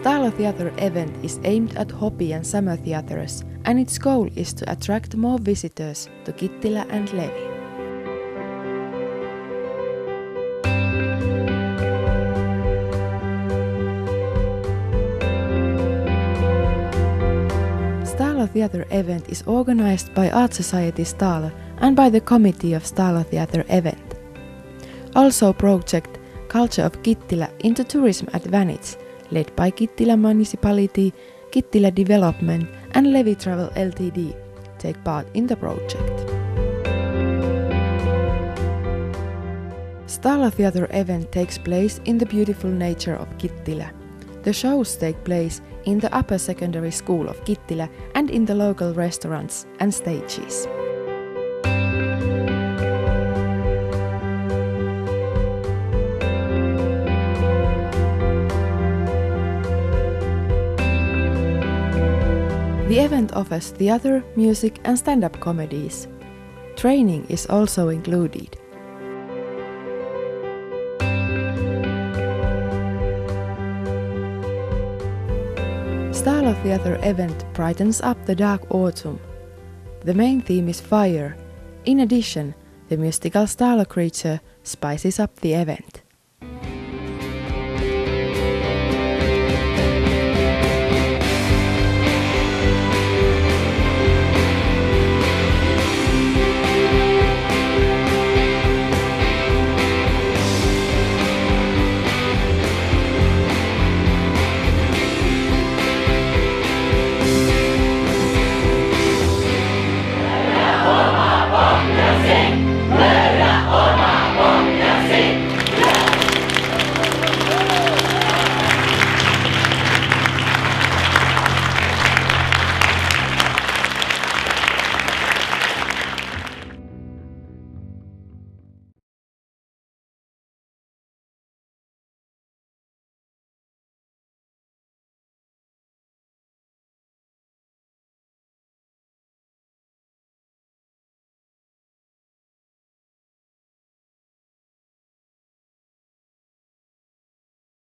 Stalo Theatre event is aimed at hobby and summer theatres, and its goal is to attract more visitors to Kittilä and Levi. Stalo Theatre event is organized by Art Society Stalo and by the committee of Stalo Theatre event. Also project Culture of Kittilä into Tourism Advantage, led by Kittilä Municipality, Kittilä Development and Levi Travel Ltd, take part in the project. Stalo Theatre event takes place in the beautiful nature of Kittilä. The shows take place in the upper secondary school of Kittilä and in the local restaurants and stages. The event offers theatre, music and stand-up comedies. Training is also included. Stalo Theatre event brightens up the dark autumn. The main theme is fire. In addition, the mystical Stalo creature spices up the event.